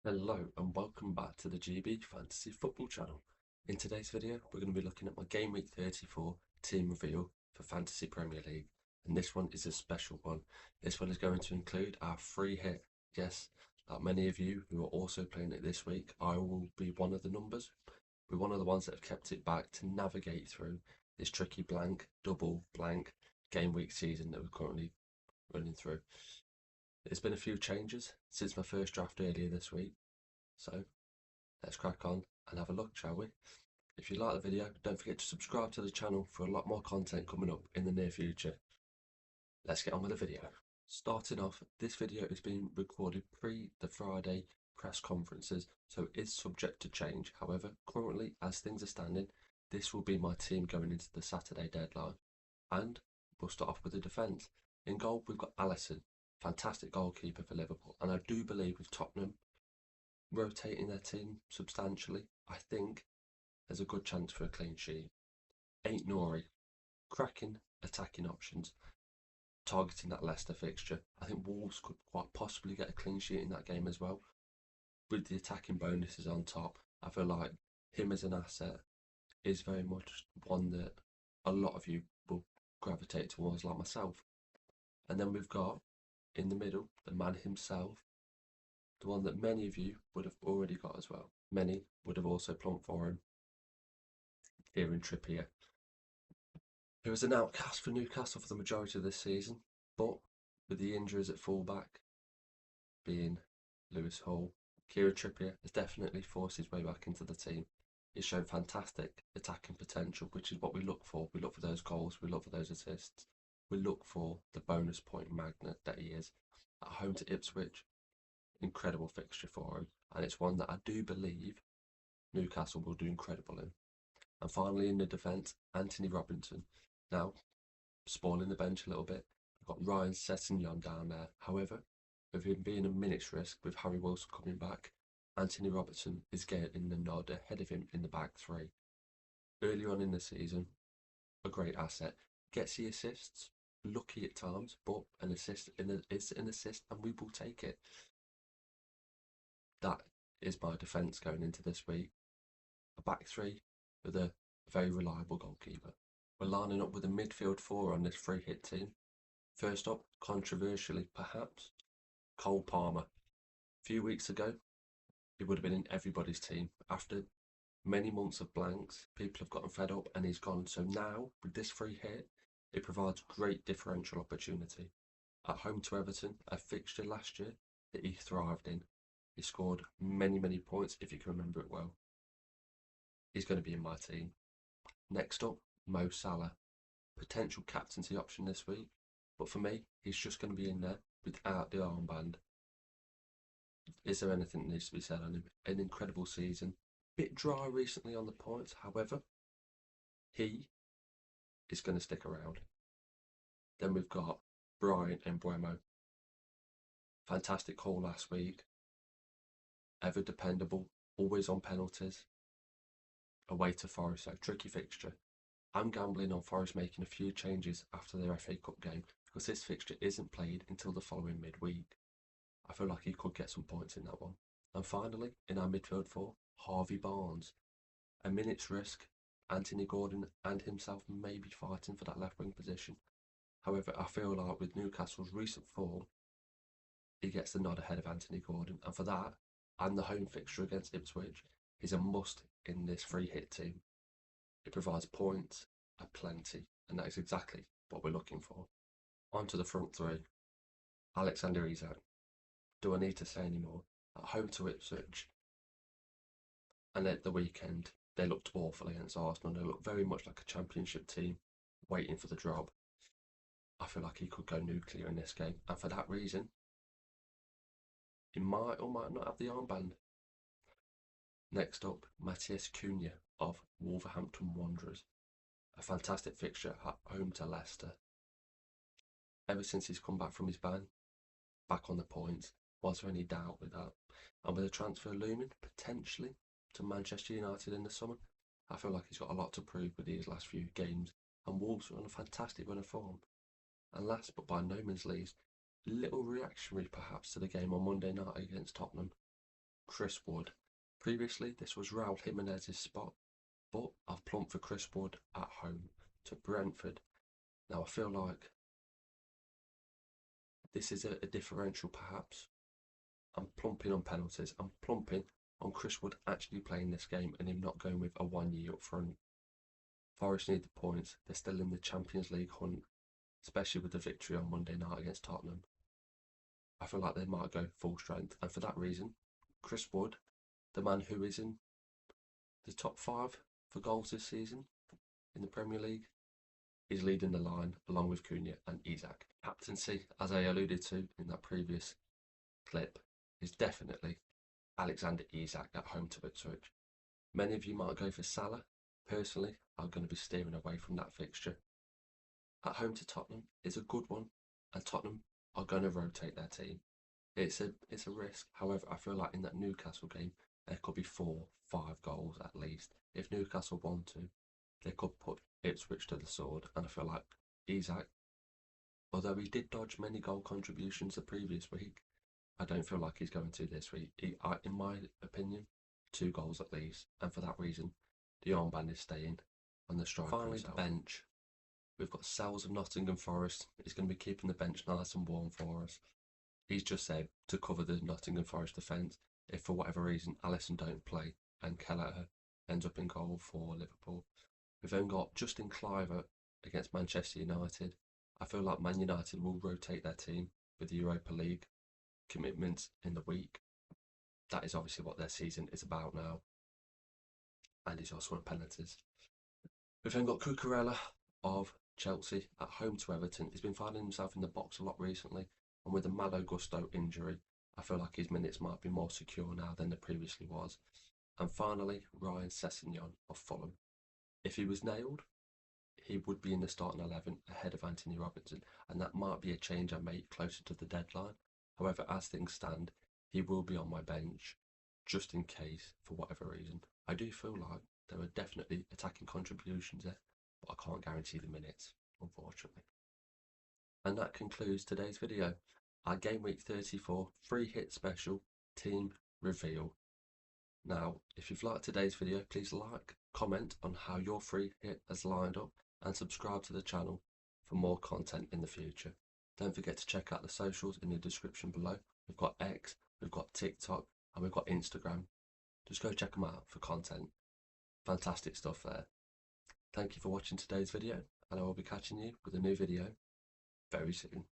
Hello and welcome back to the GB Fantasy Football channel. In today's video we're going to be looking at my Game Week 34 team reveal for Fantasy Premier League, and this one is a special one. This one is going to include our free hit. Yes, like many of you who are also playing it this week, I will be one of the numbers. We're one of the ones that have kept it back to navigate through this tricky blank, double blank Game Week season that we're currently running through. There's been a few changes since my first draft earlier this week, so let's crack on and have a look, shall we? If you like the video, don't forget to subscribe to the channel for a lot more content coming up in the near future. Let's get on with the video. Starting off, this video is being recorded pre the Friday press conferences, so it is subject to change. However, currently, as things are standing, this will be my team going into the Saturday deadline. And we'll start off with the defence. In goal, we've got Alisson, fantastic goalkeeper for Liverpool, and I do believe with Tottenham rotating their team substantially, I think there's a good chance for a clean sheet. Ain't Nori, cracking attacking options, targeting that Leicester fixture. I think Wolves could quite possibly get a clean sheet in that game as well. With the attacking bonuses on top, I feel like him as an asset is very much one that a lot of you will gravitate towards, like myself. And then we've got, in the middle, the man himself, the one that many of you would have already got as well. Many would have also plumped for him, Kieran Trippier, who was an outcast for Newcastle for the majority of this season, but with the injuries at fullback being Lewis Hall, Kieran Trippier has definitely forced his way back into the team. He's shown fantastic attacking potential, which is what we look for. We look for those goals, we look for those assists, we look for the bonus point magnet that he is. At home to Ipswich, incredible fixture for him, and it's one that I do believe Newcastle will do incredible in. And finally, in the defence, Anthony Robinson. Now, spoiling the bench a little bit, I've got Ryan Sessegnon down there. However, with him being a minute's risk with Harry Wilson coming back, Anthony Robinson is getting the nod ahead of him in the back three. Early on in the season, a great asset. Gets the assists, lucky at times, but an assist is an assist and we will take it. That is my defence going into this week. A back three with a very reliable goalkeeper. We're lining up with a midfield four on this free hit team. First up, controversially perhaps, Cole Palmer. A few weeks ago, he would have been in everybody's team. After many months of blanks, people have gotten fed up and he's gone. So now, with this free hit, it provides great differential opportunity. At home to Everton, a fixture last year that he thrived in. He scored many points, if you can remember it well. He's going to be in my team. Next up, Mo Salah. Potential captaincy option this week, but for me, he's just going to be in there without the armband. Is there anything that needs to be said on him? An incredible season. Bit dry recently on the points, however, he is going to stick around. Then we've got Brian Mbeumo. Fantastic call last week. Ever dependable, always on penalties. Away to Forest, so tricky fixture. I'm gambling on Forest making a few changes after their FA Cup game because this fixture isn't played until the following midweek. I feel like he could get some points in that one. And finally, in our midfield four, Harvey Barnes. A minute's risk, Anthony Gordon and himself may be fighting for that left wing position. However, I feel like with Newcastle's recent form, he gets the nod ahead of Anthony Gordon, and for that, and the home fixture against Ipswich, he's a must in this free hit team. It provides points aplenty, and that is exactly what we're looking for. On to the front three. Alexander Isak. Do I need to say any more? At home to Ipswich, and at the weekend, they looked awful against Arsenal. They looked very much like a championship team waiting for the job. I feel like he could go nuclear in this game, and for that reason, he might or might not have the armband. Next up, Matthias Cunha of Wolverhampton Wanderers. A fantastic fixture at home to Leicester. Ever since he's come back from his ban, back on the points. Was there any doubt with that? And with a transfer looming, potentially, to Manchester United in the summer, I feel like he's got a lot to prove with these last few games, and Wolves are on a fantastic run of form. And last but by no means least, little reactionary perhaps to the game on Monday night against Tottenham. Chris Wood. Previously, this was Raul Jimenez's spot, but I've plumped for Chris Wood at home to Brentford. Now, I feel like this is a differential, perhaps. I'm plumping on penalties. I'm plumping on Chris Wood actually playing this game and him not going with a 1 year up front. Forest need the points. They're still in the Champions League hunt, especially with the victory on Monday night against Tottenham. I feel like they might go full strength, and for that reason, Chris Wood, the man who is in the top 5 for goals this season in the Premier League, is leading the line along with Cunha and Isak. Captaincy, as I alluded to in that previous clip, is definitely Alexander Isak at home to Ipswich. Many of you might go for Salah. Personally, I'm going to be steering away from that fixture. At home to Tottenham is a good one, and Tottenham are going to rotate their team. It's a risk. However, I feel like in that Newcastle game, there could be 4-5 goals at least. If Newcastle want to, they could put Ipswich to the sword, and I feel like Isak, although he did dodge many goal contributions the previous week, I don't feel like he's going to this week. In my opinion, 2 goals at least, and for that reason, the armband is staying on the striker. Finally, the bench. We've got Sells of Nottingham Forest. He's going to be keeping the bench nice and warm for us. He's just said to cover the Nottingham Forest defence if for whatever reason Alisson don't play and Kelleher ends up in goal for Liverpool. We've then got Justin Cliver against Manchester United. I feel like Man United will rotate their team with the Europa League commitments in the week. That is obviously what their season is about now. And he's also on penalties. We've then got Cucurella of Chelsea at home to Everton. He's been finding himself in the box a lot recently, and with the Malo Gusto injury, I feel like his minutes might be more secure now than they previously was. And finally, Ryan Sessegnon of Fulham. If he was nailed, he would be in the starting 11 ahead of Anthony Robinson, and that might be a change I make closer to the deadline. However, as things stand, he will be on my bench just in case for whatever reason. I do feel like there are definitely attacking contributions there, but I can't guarantee the minutes, unfortunately. And that concludes today's video, our Game Week 34 free hit special team reveal. Now, if you've liked today's video, please like, comment on how your free hit has lined up, and subscribe to the channel for more content in the future. Don't forget to check out the socials in the description below. We've got X, we've got TikTok, and we've got Instagram. Just go check them out for content. Fantastic stuff there. Thank you for watching today's video, and I will be catching you with a new video very soon.